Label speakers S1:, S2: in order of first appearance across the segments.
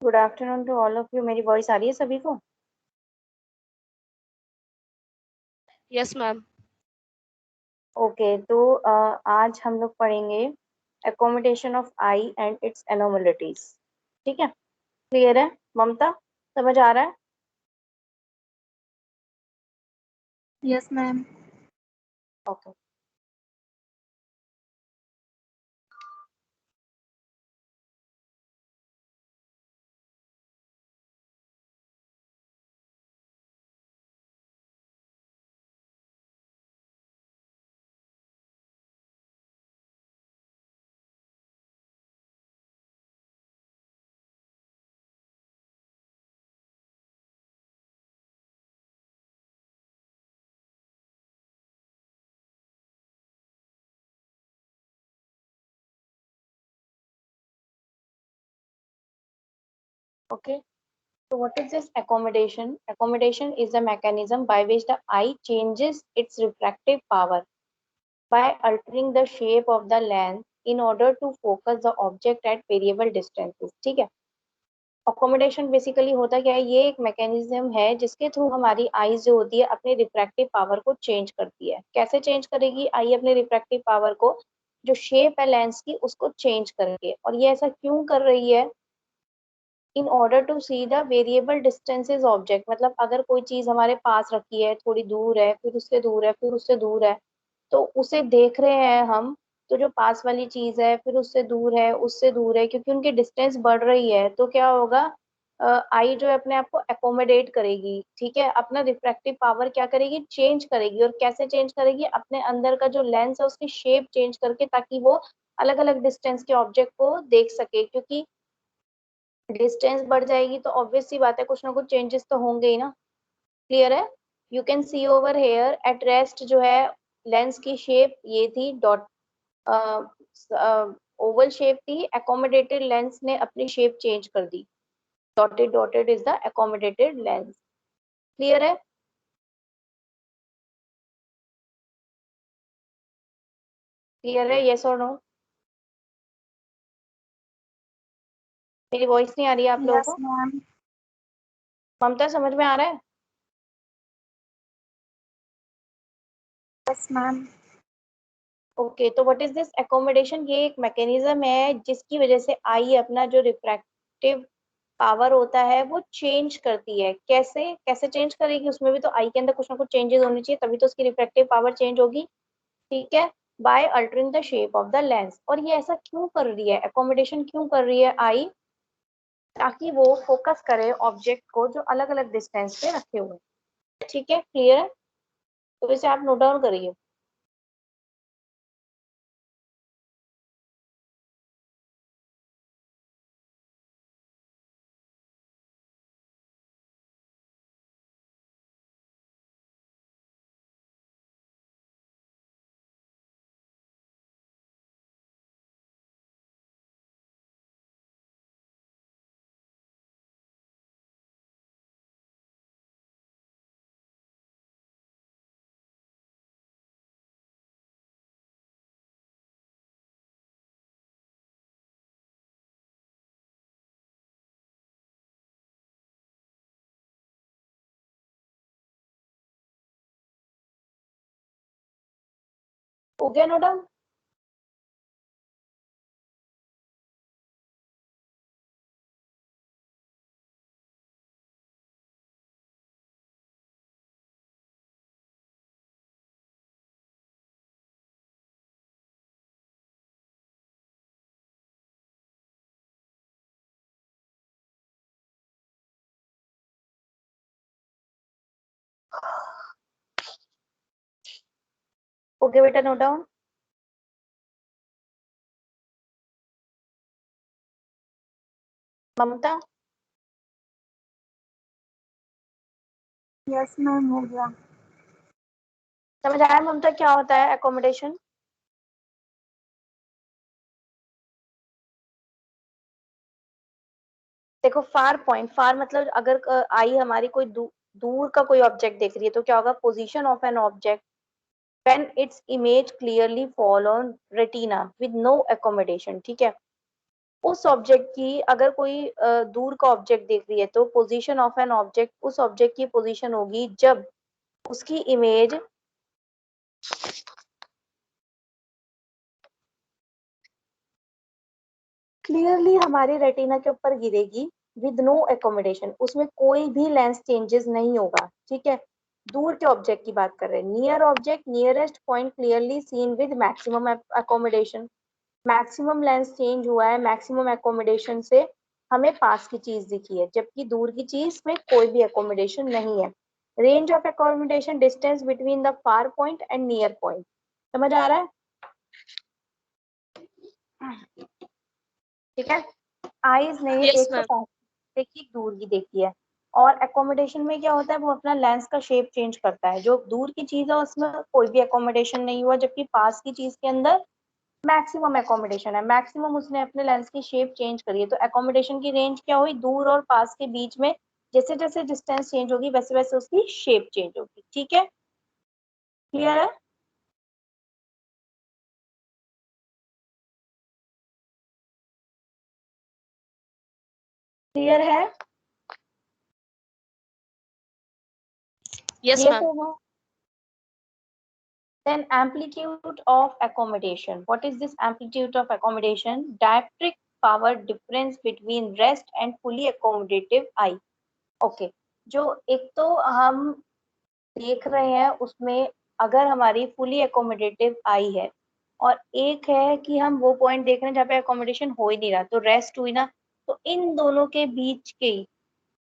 S1: Good afternoon to all of you. मेरी voice आ रही है सभी को?
S2: Yes ma'am.
S1: ओके, तो आज हम लोग पढ़ेंगे accommodation of eye and its anomalies. ठीक है, क्लियर है? ममता, समझ आ रहा है?
S3: Yes ma'am.
S1: Okay. Okay, so what is this accommodation? Accommodation is a mechanism by which the eye changes its refractive power by altering the shape of the lens in order to focus the object at variable distances. ठीक है, accommodation basically होता क्या है? ये एक mechanism है जिसके through हमारी आईज जो होती है अपने रिफ्रैक्टिव पावर को चेंज करती है। कैसे चेंज करेगी आई अपने रिफ्रैक्टिव पावर को? जो शेप है लेंस की उसको चेंज करके। और ये ऐसा क्यों कर रही है? In order to see the variable distances object, मतलब अगर कोई चीज हमारे पास रखी है, थोड़ी दूर है, फिर उससे दूर है, फिर उससे दूर है, तो उसे देख रहे हैं हम, तो जो पास वाली चीज है फिर उससे दूर है, उससे दूर है, क्योंकि उनकी डिस्टेंस बढ़ रही है, तो क्या होगा? आई जो है अपने आप को एकोमोडेट करेगी। ठीक है, अपना रिफ्रैक्टिव पावर क्या करेगी? चेंज करेगी। और कैसे चेंज करेगी? अपने अंदर का जो लेंस है उसकी शेप चेंज करके, ताकि वो अलग अलग डिस्टेंस के ऑब्जेक्ट को देख सके। क्योंकि डिस्टेंस बढ़ जाएगी तो ऑब्वियस सी बात है कुछ ना कुछ चेंजेस तो होंगे ही ना। क्लियर है? You can see over here at rest जो है लेंस की शेप ये थी डॉट, ओवल शेप थी। एकोमोडेटेड लेंस ने अपनी शेप चेंज कर दी। Dotted dotted is the accommodated lens. Clear है? क्लियर है? यस और नो? मेरी वॉइस नहीं आ रही है आप लोगों
S3: यस
S1: को?
S3: मैम।
S1: ममता, समझ में आ रहा है?
S3: Yes ma'am.
S1: ओके, तो व्हाट इज दिस एकोमोडेशन? ये एक मैकेनिज्म है जिसकी वजह से आई अपना जो रिफ्रैक्टिव पावर होता है वो चेंज करती है। कैसे कैसे चेंज करेगी? उसमें भी तो आई के अंदर कुछ ना कुछ चेंजेस होने चाहिए, तभी तो उसकी रिफ्रैक्टिव पावर चेंज होगी। ठीक है, by altering the shape of the lens. और ये ऐसा क्यों कर रही है? एकोमोडेशन क्यों कर रही है आई? ताकि वो फोकस करे ऑब्जेक्ट को जो अलग अलग डिस्टेंस पे रखे हुए हैं। ठीक है, क्लियर है? तो इसे आप नोट डाउन करिए। हो गया नोट डाउन? हो गया बेटा नोट डाउन? ममता,
S3: यस मैम, हो गया।
S1: समझ आया ममता क्या होता है एकोमोडेशन? देखो, फार पॉइंट, फार मतलब अगर आई हमारी कोई दूर का कोई ऑब्जेक्ट देख रही है तो क्या होगा? Position of an object when its image clearly fall on retina with no accommodation। ठीक है, उस ऑब्जेक्ट की अगर कोई दूर का ऑब्जेक्ट देख रही है तो पोजीशन ऑफ एन ऑब्जेक्ट उस ऑब्जेक्ट की पोजीशन होगी जब उसकी इमेज क्लियरली हमारे रेटिना के ऊपर गिरेगी विद नो एकोमोडेशन, उसमें कोई भी लेंस चेंजेस नहीं होगा। ठीक है, दूर के ऑब्जेक्ट की बात कर रहे हैं। Near object nearest point clearly seen with maximum accommodation, maximum lens change हुआ है मैक्सिमम एकोमोडेशन से, हमें पास की चीज दिखी है, जबकि दूर की चीज में कोई भी एकोमोडेशन नहीं है। Range of accommodation distance between the far point and near point, समझ आ रहा है? ठीक है, आईज ने
S2: Yes,
S1: एक तो
S2: ma'am.
S1: पास देखी दूर की देखी है, और एकोमोडेशन में क्या होता है, वो अपना लेंस का शेप चेंज करता है। जो दूर की चीज है उसमें कोई भी एकोमोडेशन नहीं हुआ, जबकि पास की चीज के अंदर मैक्सिमम एकोमोडेशन है, मैक्सिमम उसने अपने लेंस की शेप चेंज करी है। तो एकोमोडेशन की रेंज क्या हुई, दूर और पास के बीच में जैसे जैसे डिस्टेंस चेंज होगी वैसे वैसे उसकी शेप चेंज होगी। ठीक है, क्लियर है? क्लियर है?
S2: Yes,
S1: yes
S2: ma'am.
S1: or no? Then amplitude of accommodation. What is this amplitude of accommodation? Dioptric power difference between rest and fully accommodative eye. Okay. जो एक तो हम देख रहे हैं उसमें अगर हमारी फुली एकोमोडेटिव आई है, और एक है कि हम वो पॉइंट देख रहे हैं जहाँ पे एकोमोडेशन हो ही नहीं रहा, तो रेस्ट हुई ना, तो इन दोनों के बीच के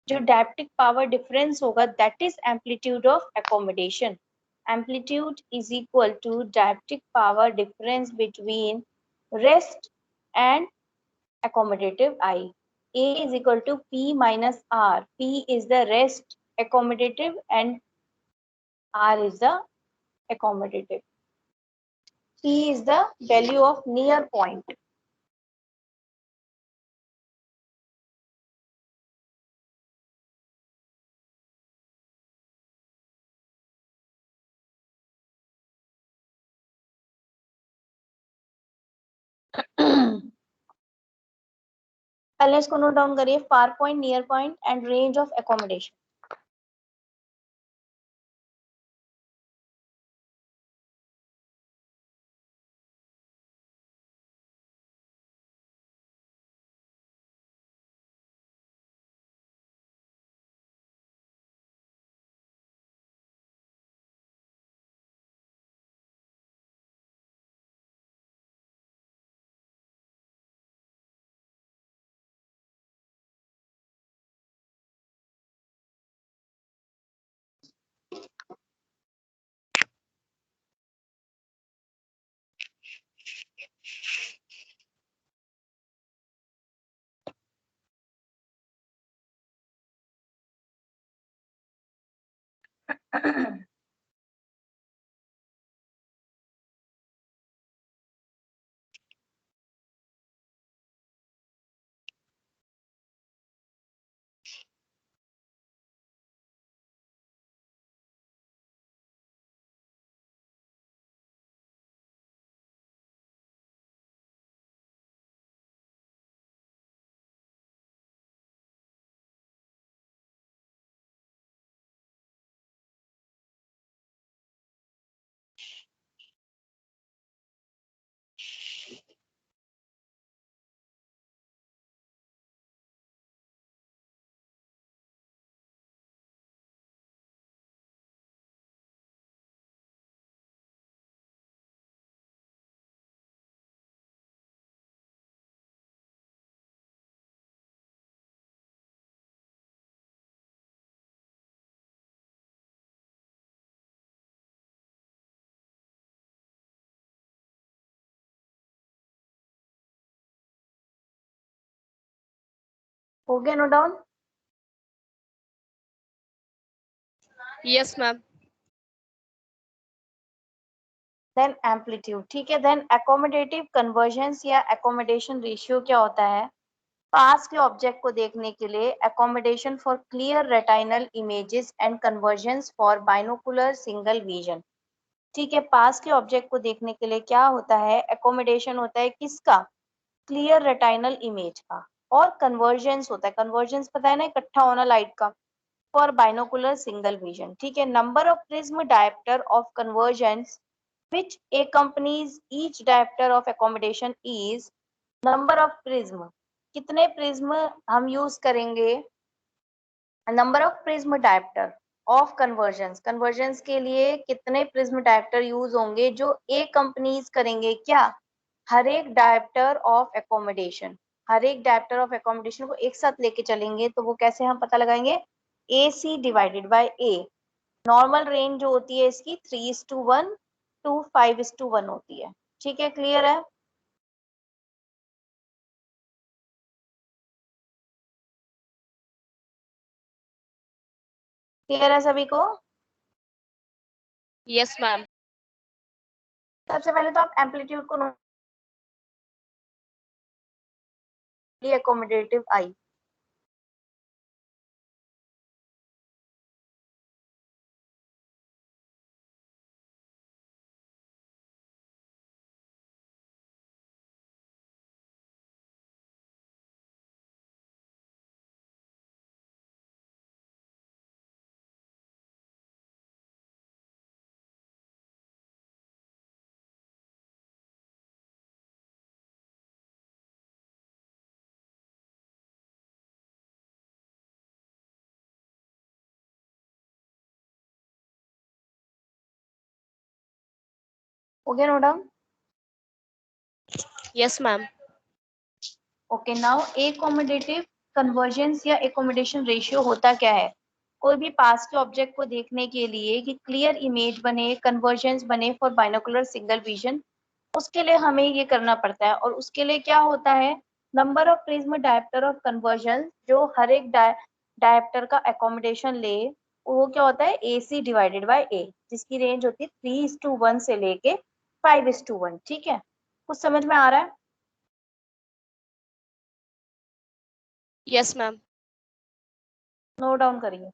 S1: जो डायप्टिक पावर डिफरेंस होगा that is amplitude of accommodation. Amplitude is equal to dioptric power difference between rest and accommodative eye. A is equal to P minus R. P is the rest accommodative and R is the accommodative. P is the value of near point. पहले इसको note down करिए, far point, near point and range of accommodation. हो गया note down?
S2: Yes, ma'am.
S1: Then amplitude. ठीक है, then accommodative convergence या accommodation ratio क्या होता है? पास के ऑब्जेक्ट को देखने के लिए accommodation for clear retinal images and convergence for binocular single vision. ठीक है, पास के ऑब्जेक्ट को देखने के लिए क्या होता है, एकोमोडेशन होता है किसका? क्लियर रेटाइनल इमेज का, और कन्वर्जेंस होता है, कन्वर्जेंस पता है ना, इकट्ठा होना लाइट का, फॉर बाइनोकुलर सिंगल विजन। ठीक है, number of prism dioptre of convergence which accompanies each diopter of accommodation is number of prism। कितने प्रिज्म हम यूज करेंगे, number of prism dioptre of convergence, convergence के लिए कितने प्रिज्म डायप्टर यूज होंगे जो एक कंपनीज करेंगे क्या, हर एक डायप्टर ऑफ एकोमोडेशन, हर एक डायप्टर ऑफ एकोमोडेशन को एक साथ लेके चलेंगे, तो वो कैसे हम पता लगाएंगे, A C divided by A. Normal range जो होती है इसकी 3:1 टू 5:1 होती है। ठीक है, क्लियर है। क्लियर है सभी को।
S2: Yes, ma'am.
S1: सबसे पहले तो आप एम्पलीट्यूड को एकोमोडेटिव आई, हो गया note down.
S2: Yes, ma'am.
S1: Okay, now accommodative convergence या एकोमोडेशन रेशियो होता क्या है, कोई भी पास के ऑब्जेक्ट को देखने के लिए कि क्लियर इमेज बने, कन्वर्जेंस बने फॉर बाइनोकुलर सिंगल विजन, उसके लिए हमें ये करना पड़ता है। और उसके लिए क्या होता है, number of prism dioptre of conversion, जो हर एक डायप्टर का एकोमोडेशन ले, वो क्या होता है, ए सी डिवाइडेड बाय ए, जिसकी रेंज होती है 3:1 से लेके 5:1। ठीक है, कुछ समझ में आ रहा है।
S2: Yes, ma'am.
S1: नोट डाउन करिए।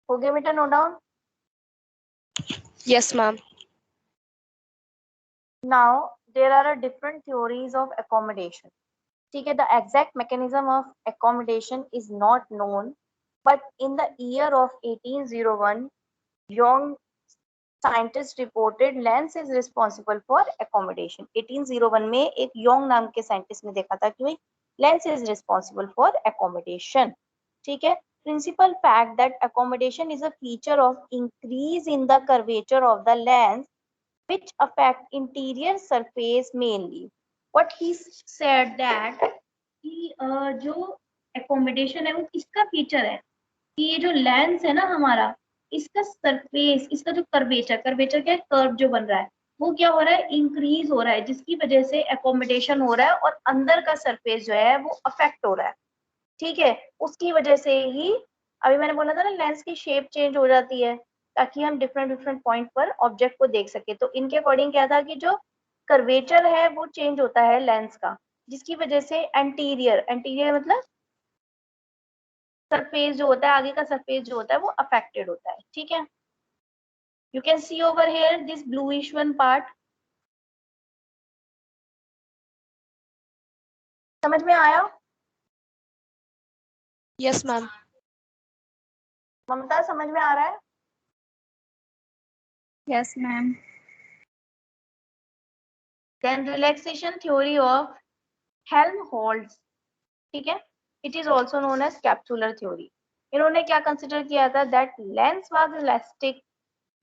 S1: हो गया बेटा note down.
S2: Yes, ma'am.
S1: Now there are a different theories of accommodation. ठीक है, the exact mechanism of accommodation is not known, but in the year of 1801 young scientist reported lens is responsible for accommodation। 1801 में एक Yong नाम के scientist ने देखा था कि lens is responsible for accommodation। ठीक है, principal fact that accommodation is a feature of increase in the curvature of the lens which affect interior surface mainly। What he said that कि जो accommodation है वो किसका फीचर है, कि ये जो लेंस है ना हमारा, इसका सरफेस, इसका जो कर्वेचर, कर्वेचर क्या है, कर्व जो बन रहा है, वो क्या हो रहा है, इंक्रीज हो रहा है, जिसकी वजह से एकोमोडेशन हो रहा है और अंदर का सरफेस जो है वो अफेक्ट हो रहा है। ठीक है, उसकी वजह से ही अभी मैंने बोला था ना, लेंस की शेप चेंज हो जाती है ताकि हम डिफरेंट डिफरेंट पॉइंट पर ऑब्जेक्ट को देख सके। तो इनके अकॉर्डिंग क्या था कि जो कर्वेचर है वो चेंज होता है लेंस का, जिसकी वजह से एंटीरियर, एंटीरियर मतलब सरफेस जो होता है, आगे का सरफेस जो होता है वो अफेक्टेड होता है। ठीक है, you can see over here this bluish one part, समझ में आया?
S2: Yes, ma'am.
S1: ममता समझ में आ रहा है?
S3: Yes, ma'am.
S1: Then relaxation theory of Helmholtz, ठीक है, it is also known as capsular theory. इन्होंने क्या कंसिडर किया था? that lens was elastic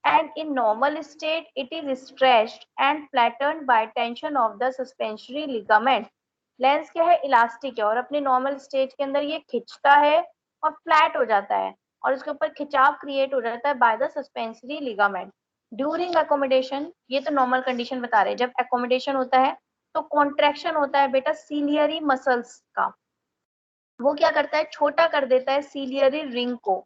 S1: and in normal state it is stretched and flattened by tension of the suspensory ligament. Lens क्या है? Elastic है और अपने नॉर्मल स्टेज के अंदर ये खिंचता है और फ्लैट हो जाता है और उसके ऊपर खिंचाव क्रिएट हो जाता है by the suspensory ligament during accommodation. ये तो नॉर्मल कंडीशन बता रहे हैं. जब एकोमोडेशन होता है तो कॉन्ट्रैक्शन होता है बेटा सीलियरी मसल्स का. वो क्या करता है? छोटा कर देता है सीलियरी रिंग को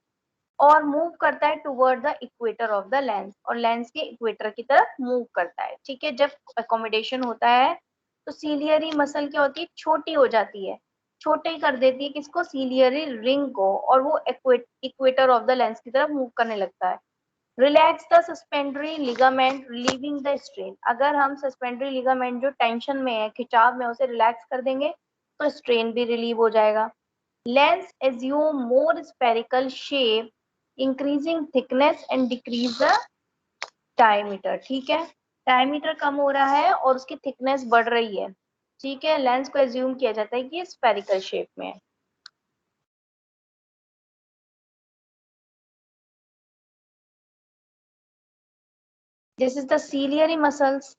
S1: और मूव करता है toward the equator of the lens और लेंस के इक्वेटर की तरफ मूव करता है. ठीक है, जब अकोमोडेशन होता है तो सीलियरी मसल क्या होती है? छोटी हो जाती है, छोटे कर देती है किसको? सीलियरी रिंग को, और वो इक्वेटर ऑफ द लेंस की तरफ मूव करने लगता है. Relax the suspensory ligament relieving the strain. अगर हम सस्पेंडरी लिगामेंट जो टेंशन में है, खिंचाव में, उसे रिलैक्स कर देंगे तो स्ट्रेन भी रिलीव हो जाएगा. Lens assume more spherical shape, increasing thickness and decrease the diameter. ठीक है, डायमीटर कम हो रहा है और उसकी थिकनेस बढ़ रही है. ठीक है, लेंस को एज्यूम किया जाता है कि ये स्फेरिकल शेप में है. This is the ciliary muscles.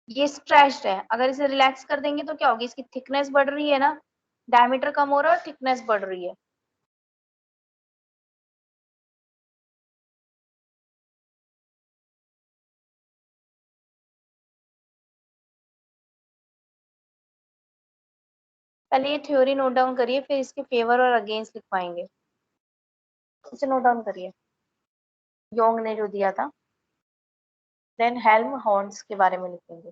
S1: ये स्ट्रेच्ड है, अगर इसे रिलैक्स कर देंगे तो क्या होगी? इसकी थिकनेस बढ़ रही है ना, डायमीटर कम हो रहा है और थिकनेस बढ़ रही है. पहले ये थ्योरी नोट डाउन करिए, फिर इसके फेवर और अगेंस्ट लिखवाएंगे. इसे नोट डाउन करिए, योंग ने जो दिया था. देन हेल्महोल्ट्ज के बारे में लिखेंगे.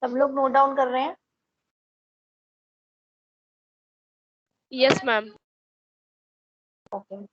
S1: सब लोग नोट डाउन कर रहे हैं?
S2: Yes, ma'am.
S1: ओके.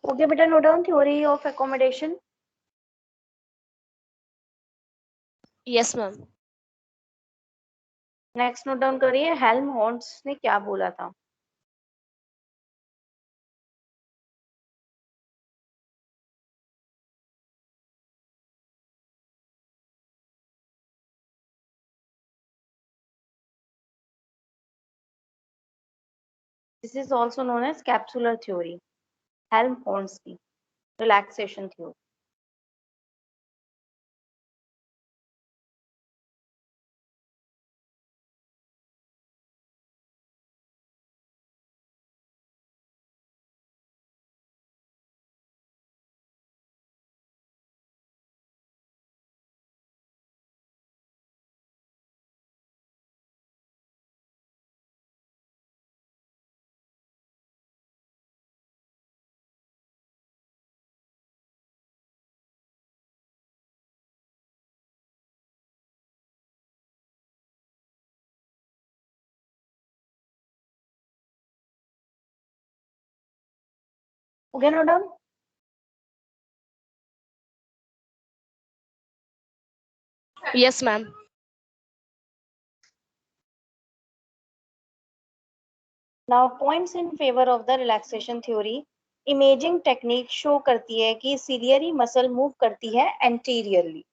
S1: ओके बेटा, note down theory of accommodation.
S2: Yes, ma'am.
S1: Next note down करिए, हेल्महोल्ट्ज ने क्या बोला था. This is also known as capsular theory, Helmholtz relaxation theory. Okay, no doubt.
S2: Yes, ma'am.
S1: Now points in favor of the relaxation theory. Imaging technique show करती है कि ciliary muscle move करती है एंटीरियरली,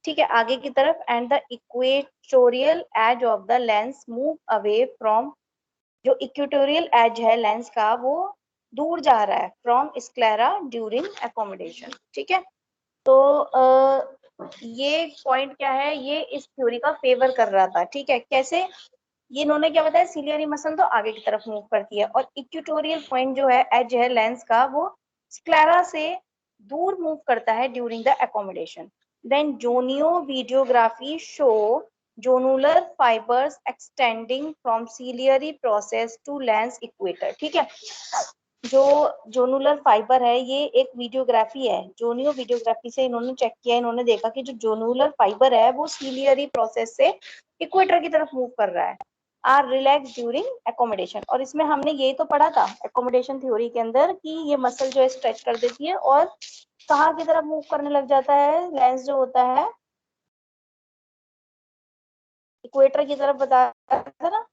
S1: ठीक है, आगे की तरफ, and the equatorial edge of the lens move away from, जो इक्वेटोरियल एज है लेंस का वो दूर जा रहा है फ्रॉम स्क्लेरा ड्यूरिंग एकोमोडेशन, ठीक है। तो ये पॉइंट क्या है, ये इस थ्योरी का फेवर कर रहा था, ठीक है। कैसे, ये इन्होंने क्या बताया, सिलियरी मसल तो आगे की तरफ मूव करती है और इक्वेटोरियल पॉइंट जो है, एज है लेंस का, वो स्क्लेरा से दूर मूव करता है ड्यूरिंग द एकोमोडेशन। देन जोनियो videography show zonular fibres extending from ciliary process to lens equator, ठीक है। जो जोनुलर फाइबर है, ये एक वीडियोग्राफी है, जोनियो वीडियोग्राफी से इन्होंने चेक किया, इन्होंने देखा कि जो जोनुलर फाइबर है वो सीलियरी प्रोसेस से इक्वेटर की तरफ मूव कर रहा है, आर रिलैक्स ड्यूरिंग एकोमोडेशन। और इसमें हमने यही तो पढ़ा था एकोमोडेशन थ्योरी के अंदर कि ये मसल जो है स्ट्रेच कर देती है और कहाँ की तरफ मूव करने लग जाता है, लेंस जो होता है इक्वेटर की तरफ, बताया था ना,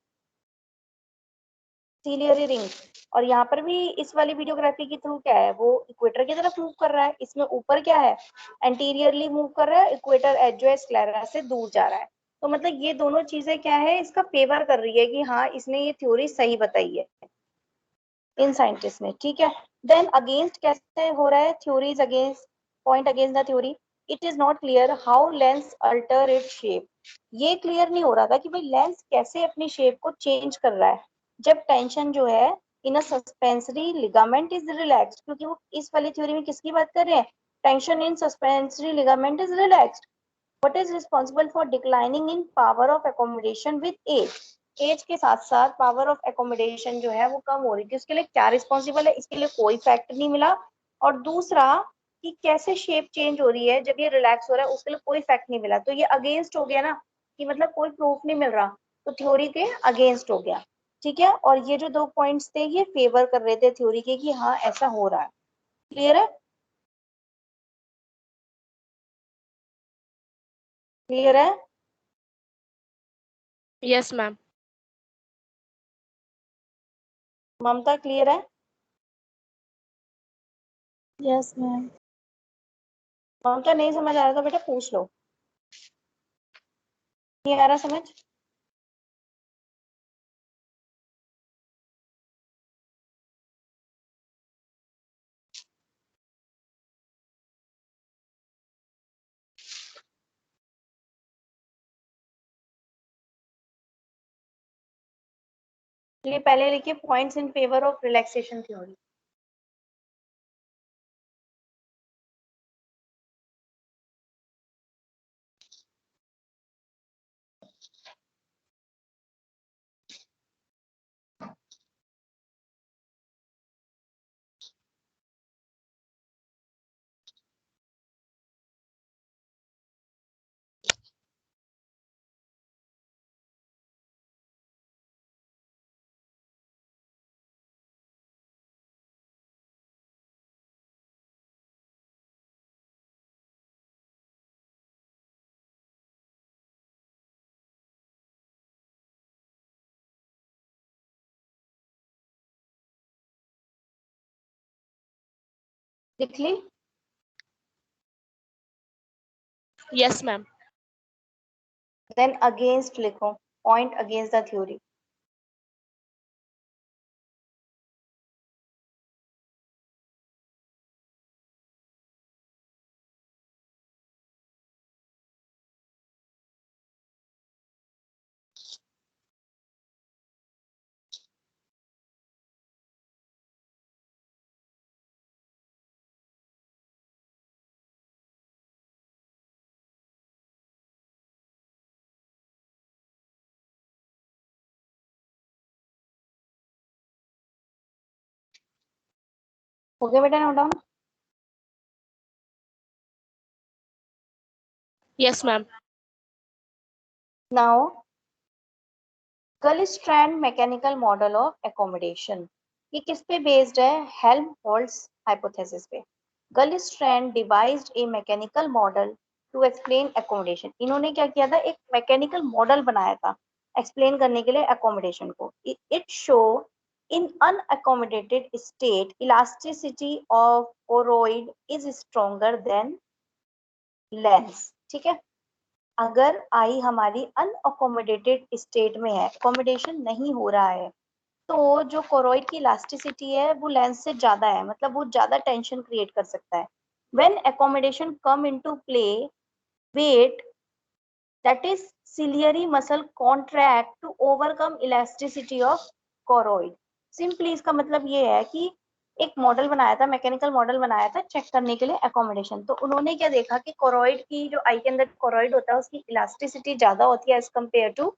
S1: सीलियरी रिंग। और यहाँ पर भी इस वाली वीडियोग्राफी के थ्रू क्या है, वो इक्वेटर की तरफ मूव कर रहा है, इसमें ऊपर क्या है, एंटीरियरली मूव कर रहा है, इक्वेटर एज जो है स्क्लेरा से दूर जा रहा है। तो मतलब ये दोनों चीजें क्या है, इसका फेवर कर रही है कि हाँ इसने ये थ्योरी सही बताई है इन साइंटिस्ट ने, ठीक है। देन अगेंस्ट कैसे हो रहा है, theories against, point against the theory, it is not clear how lens alter it shape. ये क्लियर नहीं हो रहा था कि भाई लेंस कैसे अपनी शेप को चेंज कर रहा है जब टेंशन जो है इन अ सस्पेंसरी लिगामेंट इज रिलैक्स्ड, क्योंकि वो इस वाली थ्योरी में किसकी बात कर रहे हैं, tension in suspensory ligament is relaxed. What is responsible for declining in power of accommodation with age? Age के साथ साथ पावर ऑफ एकोमोडेशन जो है वो कम हो रही थी, उसके लिए क्या रिस्पॉन्सिबल है, इसके लिए कोई फैक्ट नहीं मिला। और दूसरा कि कैसे शेप चेंज हो रही है जब ये रिलैक्स हो रहा है, उसके लिए कोई फैक्ट नहीं मिला। तो ये अगेंस्ट हो गया ना, कि मतलब कोई प्रूफ नहीं मिल रहा, तो थ्योरी के अगेंस्ट हो गया, ठीक है। और ये जो दो पॉइंट्स थे ये फेवर कर रहे थे थ्योरी के कि हाँ ऐसा हो रहा है। क्लियर है, क्लियर है,
S2: Yes, ma'am.
S1: ममता क्लियर है,
S3: Yes, ma'am.
S1: ममता नहीं समझ आ रहा तो बेटा पूछ लो, नहीं आ रहा समझ। चलिए पहले लिखिए points in favour of relaxation theory. लिख ली,
S2: Yes, ma'am.
S1: देन अगेंस्ट लिखो, पॉइंट अगेंस्ट द थ्योरी। हो गया बेटा note down?
S2: Yes, ma'am.
S1: Now Gullstrand mechanical model of accommodation, ये किस पे बेस्ड है? हेल्महोल्ट्ज हाइपोथेसिस पे। Gullstrand devised a mechanical model to explain accommodation. इन्होंने क्या किया था? एक मैकेनिकल मॉडल बनाया था एक्सप्लेन करने के लिए एकोमोडेशन को। It show in unaccommodated state elasticity of choroid is stronger than lens. ठीक है, अगर आई हमारी अनअकोमोडेटेड स्टेट में है, अकोमोडेशन नहीं हो रहा है, तो जो कोरोइड की इलास्टिसिटी है वो लेंस से ज्यादा है, मतलब वो ज्यादा टेंशन क्रिएट कर सकता है। When accommodation come into play, wait that is ciliary muscle contract to overcome elasticity of choroid. Simply इसका मतलब ये है कि एक मॉडल बनाया था, मैकेनिकल मॉडल बनाया था चेक करने के लिए एकोमोडेशन। तो उन्होंने क्या देखा कि कोरोइड की, जो आई के अंदर कोरोइड होता है, उसकी इलास्टिसिटी ज्यादा होती है as compare to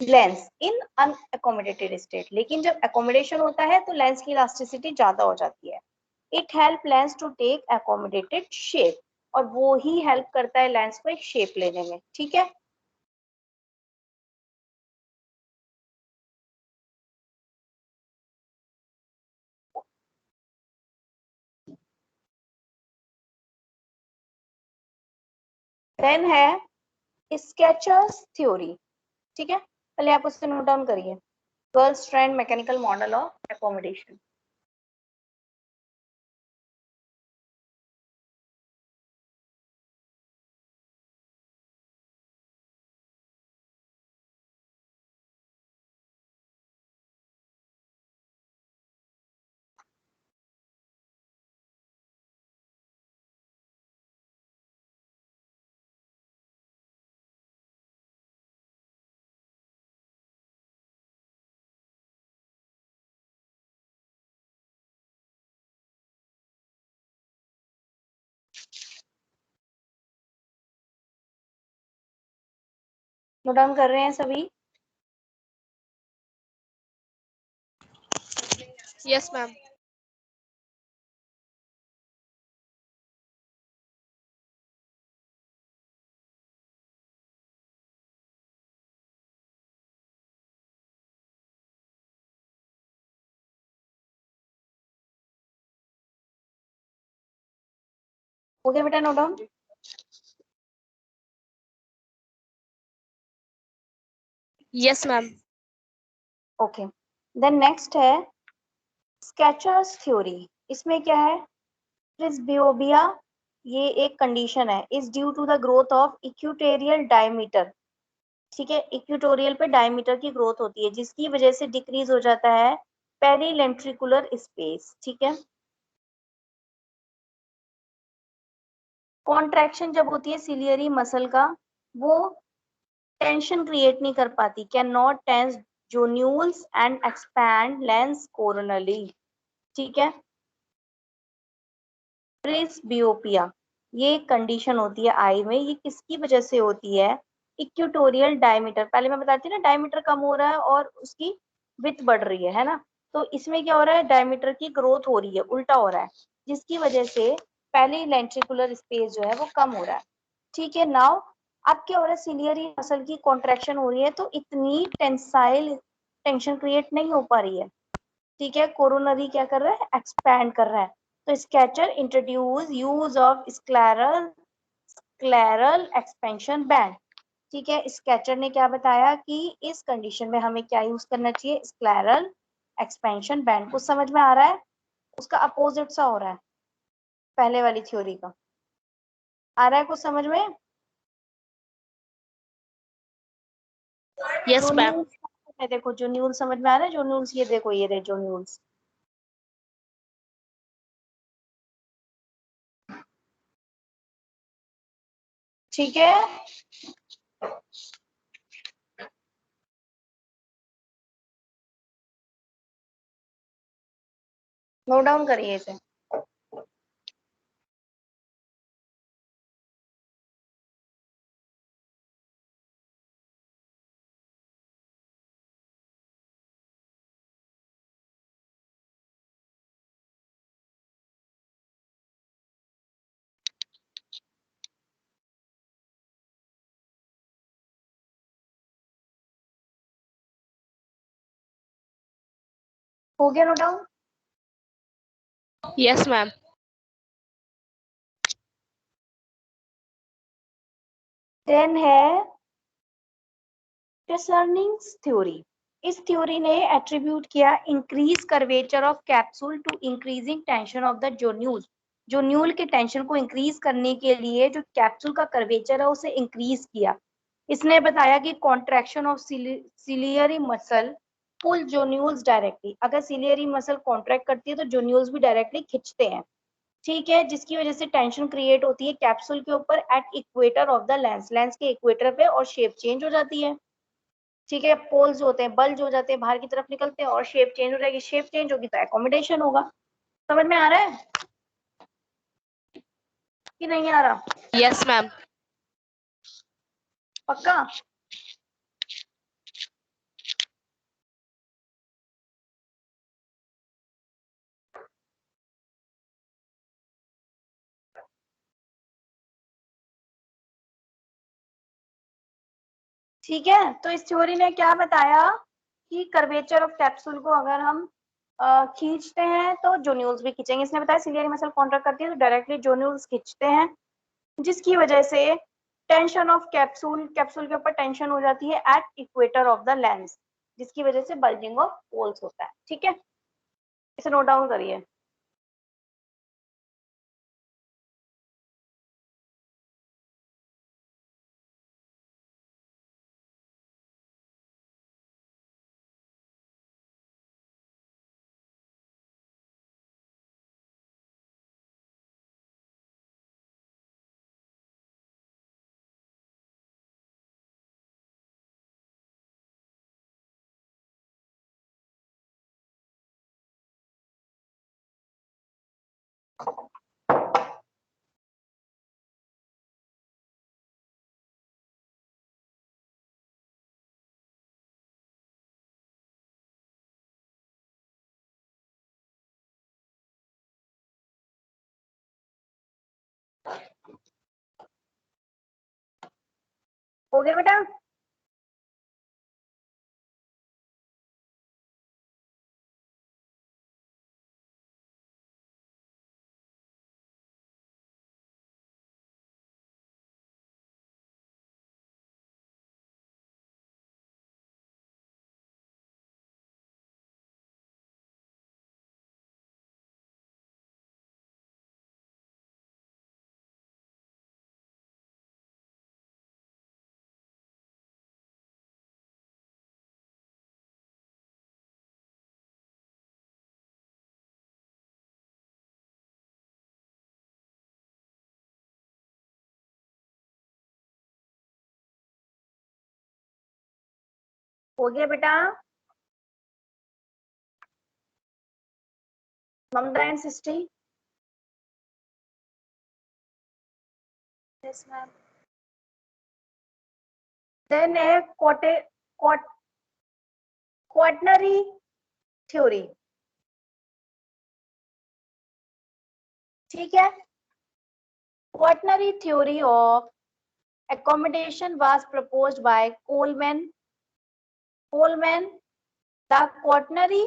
S1: lens in unaccommodated state. लेकिन जब अकोमोडेशन होता है तो लेंस की इलास्टिसिटी ज्यादा हो जाती है। It help lens to take accommodated shape, और वो ही हेल्प करता है लेंस को एक शेप लेने में। ठीक है, देन है स्केचर्स थ्योरी। ठीक है, पहले आप उससे नोट डाउन करिए। Gullstrand mechanical model of accommodation. Note down कर रहे हैं सभी?
S2: Yes, ma'am.
S1: हो गया बेटा note down?
S2: Yes, ma'am.
S1: Okay, then next है स्केचर्स थ्योरी। इसमें क्या है? प्रिस्बियोबिया, ये एक कंडीशन है, is due to the growth of equatorial diameter. ठीक है, इक्वेटोरियल पे डायमीटर की ग्रोथ होती है, जिसकी वजह से डिक्रीज हो जाता है पेरिलेंट्रिकुलर स्पेस। ठीक है, कॉन्ट्रैक्शन जब होती है सिलियरी मसल का, वो टेंशन क्रिएट नहीं कर पाती, can not tense zonules and expand lens coronally. ठीक है, प्रेसबियोपिया, ये कंडीशन होती है आई में, ये किसकी वजह से होती है? इक्वेटोरियल डायमीटर, पहले मैं बताती ना, डायमीटर कम हो रहा है और उसकी विड्थ बढ़ रही है ना। तो इसमें क्या हो रहा है? डायमीटर की ग्रोथ हो रही है, उल्टा हो रहा है, जिसकी वजह से पहले लेंट्रिकुलर स्पेस जो है वो कम हो रहा है। ठीक है, नाउ अब क्या हो रहा है? सिलियरी मसल की कॉन्ट्रैक्शन हो रही है, तो इतनी टेंसाइल टेंशन क्रिएट नहीं हो पा रही है। ठीक है, कोरोनरी क्या कर रहा है? एक्सपैंड कर रहा है। तो sketcher introduce use of scleral expansion band. ठीक है, स्केचर ने क्या बताया कि इस कंडीशन में हमें क्या यूज करना चाहिए? Scleral expansion band. कुछ समझ में आ रहा है? उसका अपोजिट सा हो रहा है पहले वाली थ्योरी का। आ रहा है कुछ समझ में?
S2: Yes,
S1: जो
S2: ma'am.
S1: न्यूज देखो, जो न्यूज समझ में आ रहा है, जो न्यूज ये देखो, ये रहे जो न्यूज। ठीक है, नोट डाउन करिए इसे। हो गया note down?
S2: Yes, ma'am.
S1: Then है डिसर्निंग थ्योरी। इस थ्योरी ने एट्रीब्यूट किया increase curvature of capsule to increasing tension of the zonule. Zonule के टेंशन को इंक्रीज करने के लिए जो कैप्सूल का कर्वेचर है उसे इंक्रीज किया। इसने बताया कि contraction of ciliary muscle pull zonules directly. अगर सिलियरी मसल कॉन्ट्रैक्ट करती है तो जोन्यूल्स भी डायरेक्टली खिंचते हैं, ठीक है, जिसकी वजह से टेंशन क्रिएट होती है कैप्सूल के ऊपर at equator of the lens, lens के इक्वेटर पे, और शेप चेंज हो जाती है। ठीक है, पोल्स होते हैं, बल्ज हो जाते हैं, बाहर की तरफ निकलते हैं और शेप चेंज हो जाएगी। शेप चेंज होगी तो एकोमोडेशन होगा। समझ में आ रहा है कि नहीं आ रहा?
S2: Yes, ma'am.
S1: पक्का? ठीक है, तो इस थ्योरी ने क्या बताया कि कर्वेचर ऑफ कैप्सूल को अगर हम खींचते हैं तो जोन्यूल्स भी खींचेंगे। इसने बताया सिलियरी मसल कॉन्ट्रैक्ट करती है तो डायरेक्टली जोन्यूल्स खींचते हैं, जिसकी वजह से टेंशन ऑफ कैप्सूल, कैप्सूल के ऊपर टेंशन हो जाती है at equator of the lens, जिसकी वजह से बल्जिंग ऑफ पोल्स होता है। ठीक है, इसे नोट डाउन करिए। हो गया बेटा? हो गया बेटा? Mamta and Srishti?
S3: Yes, ma'am.
S1: Then है क्वाटनरी थ्योरी। ठीक है, quaternary theory of accommodation was proposed by Coleman. The quaternary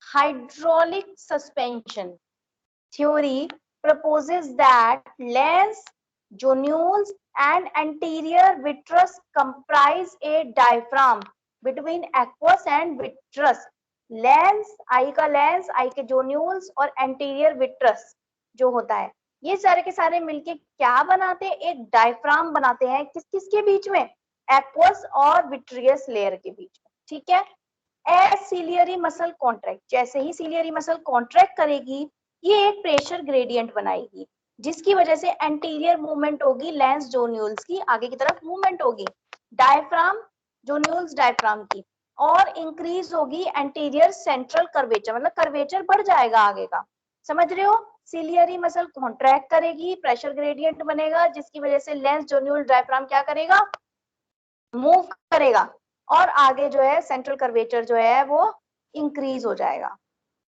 S1: hydraulic suspension theory proposes that lens, jonules, and anterior vitreous comprise a diaphragm between aqueous and vitreous. Lens, eye का lens, आई के जोन्यूल्स और anterior vitreous जो होता है, ये सारे के सारे मिलके क्या बनाते हैं? एक डायफ्राम बनाते हैं। किस किस के बीच में? एक्वस और विट्रियस लेयर के बीच में। ठीक है, एज सिलियरी मसल कॉन्ट्रैक्ट, जैसे ही सिलियरी मसल कॉन्ट्रैक्ट करेगी ये एक प्रेशर ग्रेडियंट बनाएगी, जिसकी वजह से एंटीरियर मूवमेंट होगी, लेंस जोन्यूल्स की आगे की तरफ मूवमेंट होगी, डायफ्राम जोन्यूल्स डायफ्राम की, और इंक्रीज होगी एंटीरियर सेंट्रल कर्वेचर, मतलब कर्वेचर बढ़ जाएगा आगे का। समझ रहे हो? सिलियरी मसल कॉन्ट्रैक्ट करेगी, प्रेशर ग्रेडियंट बनेगा, जिसकी वजह से लेंस जोन्यूल डायफ्राम क्या करेगा? मूव करेगा, और आगे जो है सेंट्रल कर्वेचर जो है वो इंक्रीज हो जाएगा।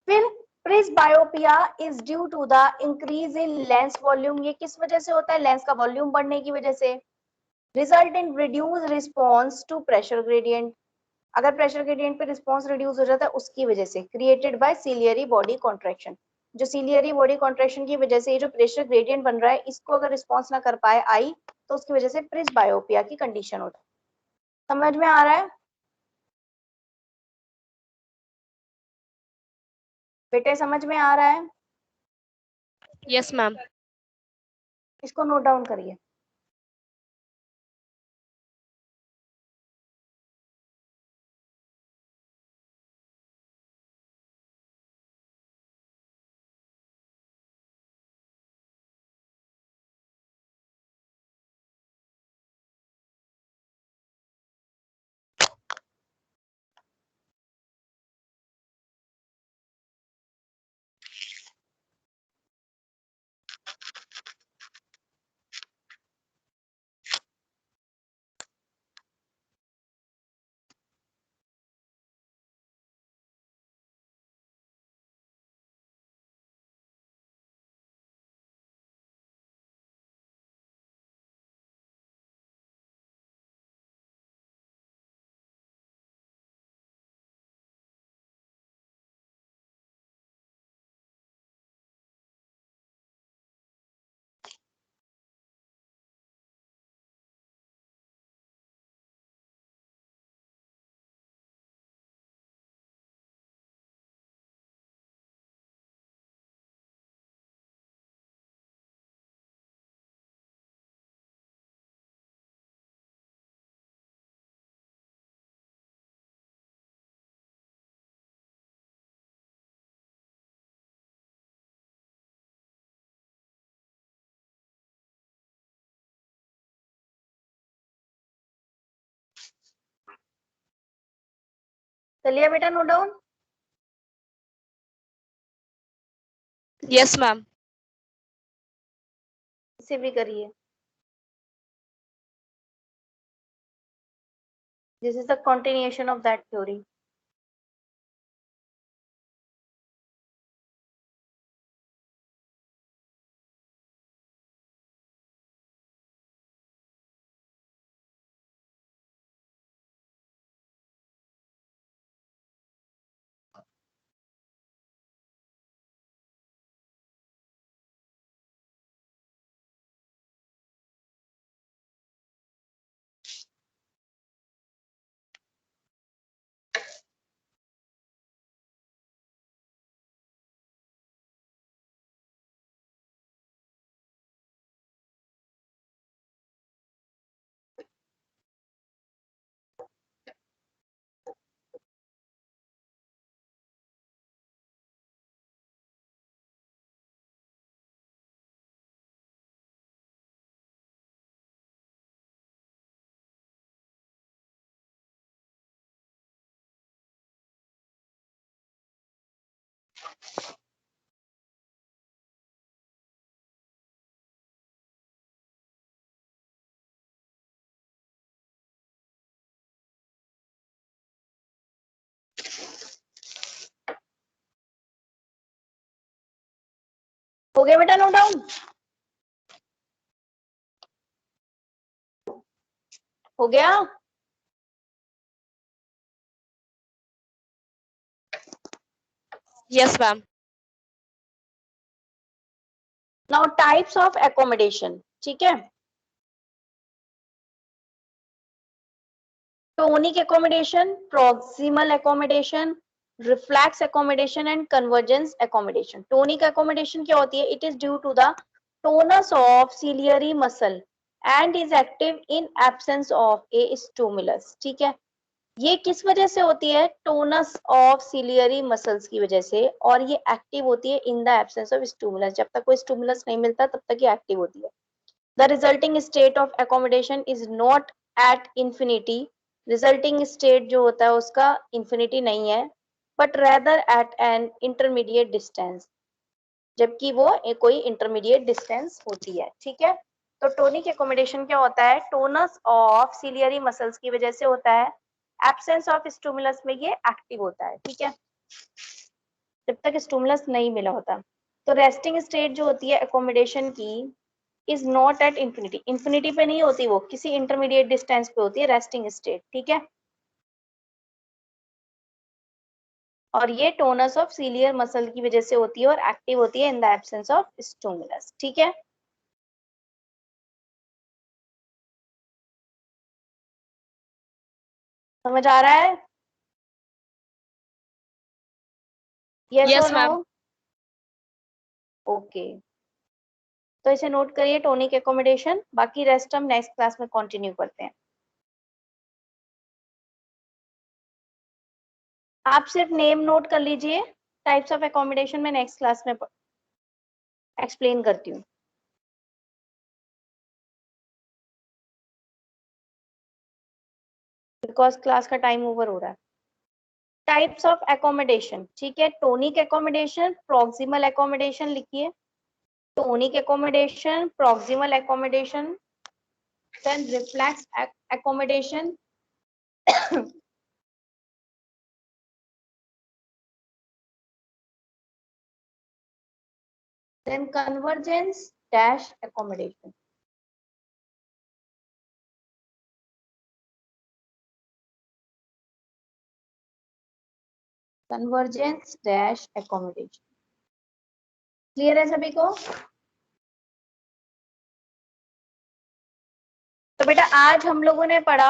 S1: फिर presbyopia is due to the increase in lens volume. ये किस वजह से होता है? लेंस का वॉल्यूम बढ़ने की वजह से। Result in reduce response to pressure gradient. अगर प्रेशर ग्रेडियंट पे रिस्पॉन्स रिड्यूस हो जाता है उसकी वजह से, created by ciliary body contraction. जो सिलियरी बॉडी कॉन्ट्रैक्शन की वजह से ये जो प्रेशर ग्रेडियंट बन रहा है, इसको अगर रिस्पॉन्स ना कर पाए आई, तो उसकी वजह से प्रिस्बायोपिया की कंडीशन होता है। समझ में आ रहा है बेटे? समझ में आ रहा है?
S2: Yes, ma'am.
S1: इसको नोट डाउन करिए। चलिए बेटा नोट डाउन।
S2: Yes, ma'am.
S1: इसे भी करिए। This is the continuation of that theory. हो गया बेटा नोट डाउन? हो गया?
S2: Yes, ma'am.
S1: Now types of accommodation, ठीक है। Tonic accommodation, proximal accommodation, reflex accommodation and convergence accommodation. Tonic accommodation क्या होती है? It is due to the tonus of ciliary muscle and is active in absence of a stimulus, ठीक है। ये किस वजह से होती है? टोनस ऑफ सिलियरी मसल्स की वजह से, और ये एक्टिव होती है in the absence of stimulus. जब तक कोई स्टिमुलस नहीं मिलता तब तक ये एक्टिव होती है। The resulting state of accommodation is not at infinity. Resulting state जो होता है उसका infinity नहीं है, but rather at an intermediate distance. जबकि वो कोई intermediate distance होती है, ठीक है। तो टोनिक एकोमोडेशन क्या होता है? टोनस ऑफ सिलियरी मसल्स की वजह से होता है, एब्सेंस ऑफ स्टिमुलस में ये एक्टिव होता है, ठीक है, जब तक स्टिमुलस नहीं मिला होता। तो रेस्टिंग स्टेट जो होती है एकोमोडेशन की is not at infinity, infinity पे नहीं होती, वो किसी इंटरमीडिएट डिस्टेंस पे होती है रेस्टिंग स्टेट, ठीक है। और ये टोनस ऑफ सीलियर मसल की वजह से होती है और एक्टिव होती है in the absence of stimulus. ठीक है, समझ आ रहा है? यस और
S2: Yes,
S1: नो?
S2: ma'am.
S1: ओके, तो इसे नोट करिए, टोनिक एकोमोडेशन। बाकी रेस्ट हम नेक्स्ट क्लास में कंटिन्यू करते हैं। आप सिर्फ नेम नोट कर लीजिए, टाइप्स ऑफ एकोमोडेशन में नेक्स्ट क्लास में एक्सप्लेन करती हूँ, बिकॉज क्लास का टाइम ओवर हो रहा है। टाइप्स ऑफ एकोमोडेशन, ठीक है। टोनिक एकोमोडेशन, प्रॉक्सिमल एकोमोडेशन लिखिए। Tonic accommodation, proximal accommodation, then reflex accommodation, then convergence dash accommodation. Convergence dash accommodation. Clear है सभी को? तो बेटा आज हम लोगों ने पढ़ा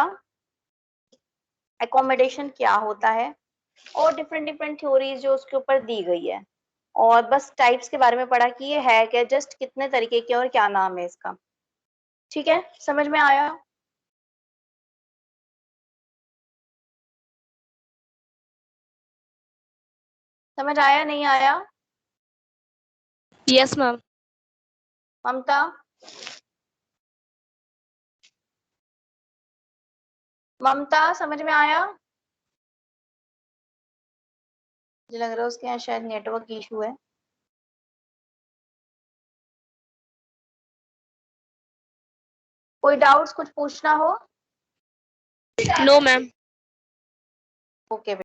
S1: एकोमोडेशन क्या होता है और डिफरेंट डिफरेंट थ्योरीज जो उसके ऊपर दी गई है, और बस टाइप्स के बारे में पढ़ा कि ये है क्या, जस्ट कितने तरीके के और क्या नाम है इसका। ठीक है, समझ में आया? समझ आया नहीं आया?
S2: Yes, ma'am.
S1: ममता, ममता समझ में आया? मुझे लग रहा है उसके यहाँ शायद नेटवर्क इशू है। कोई डाउट्स कुछ पूछना हो?
S2: No, ma'am.
S1: ओके।